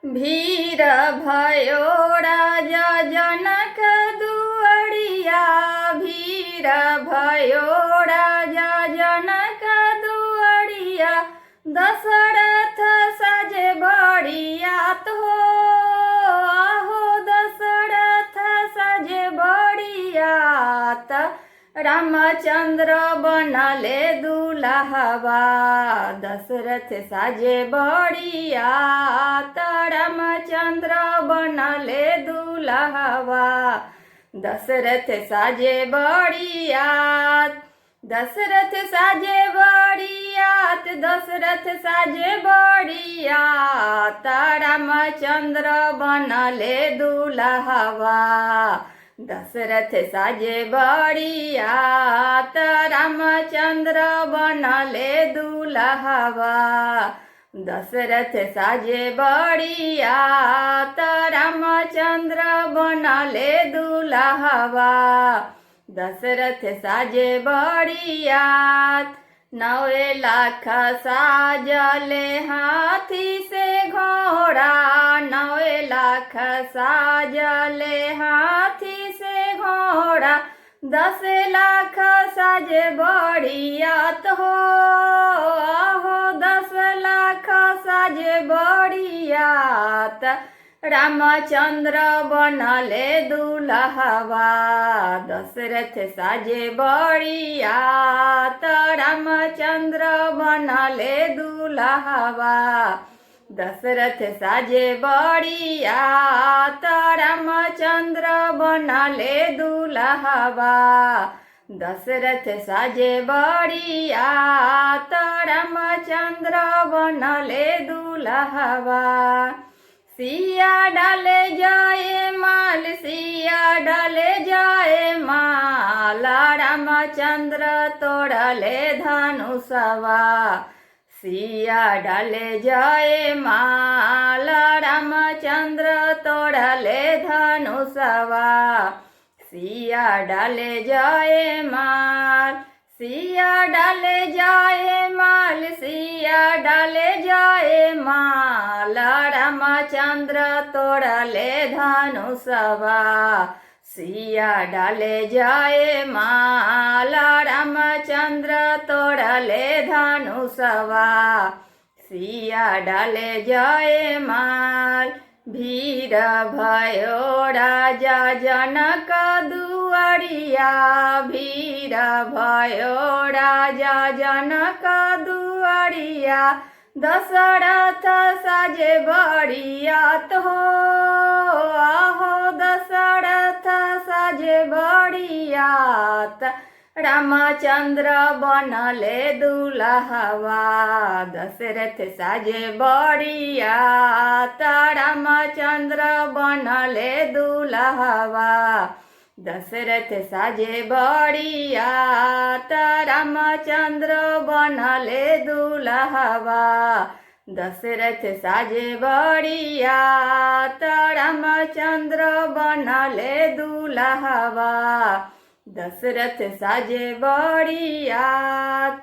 भीर भयो राजा जनक दुअरिया। भीर भयो राजा जनक दुअरिया। दशरथ साजे बड़ियात हो। आहो दशरथ साजे बड़ियात। रामचंद्र बनले दुल्हवा। दशरथ साजे बड़ियात। रामचंद्र बनले दुल्हवा। दशरथ साजे बड़ियात। दशरथ साजे बड़ियात। दशरथ साजे बड़ियात। रामचंद्र बनले दुल्हवा। दशरथ साजे बड़ियात। रामचंद्र बनले दुल्हवा। दशरथ साजे बड़ियात। रामचंद्र बनले दुल्हवा। दशरथ साजे बड़ियात। 9 लाख साजले हाथी से घोड़ा। 9 लाख साजले हाथी से घोड़ा। 10 लाख साजे बड़ियात हो। आहो 10 लाख साजे बड़ियात। रामचंद्र बनले दुल्हवा। दशरथ साजे बड़ियात। रामचंद्र बनले दुल्हवा। दशरथ साजे बड़ियात। रामचंद्र बनले दुल्हवा। दशरथ साजे बड़ियात। रामचंद्र बनले दुल्हवा। सिया डाले जाए माल। सिया डाले जाए माल। रामचंद्र तोड़ले धनुषवा। सिया डाले जाए माल। रामचंद्र तोड़ले धनुषवा। सिया डाले जाए माल। सिया डाले जाए माल। सिया डाले जाए माल। रामचंद्र तोड़ले धनुषवा। सिया डाले जाए माल। रामचंद्र तोड़ले धनुषवा। सिया डाले जाए माल। भीर भयो राजा जनक दुअरिया। भीर भयो राजा जनक दुअरिया। दशरथ साजे बड़ियात हो। आहो दशरथ साजे बड़ियात। रामचंद्र बनले दुल्हवा। दशरथ साजे बड़ियात। रामचंद्र बनले दुल्हवा। दशरथ साजे बड़ियात। रामचंद्र बनले दुल्हवा। दशरथ साजे बड़ियात। रामचंद्र बनले दुल्हवा। दशरथ साजे बड़ियात।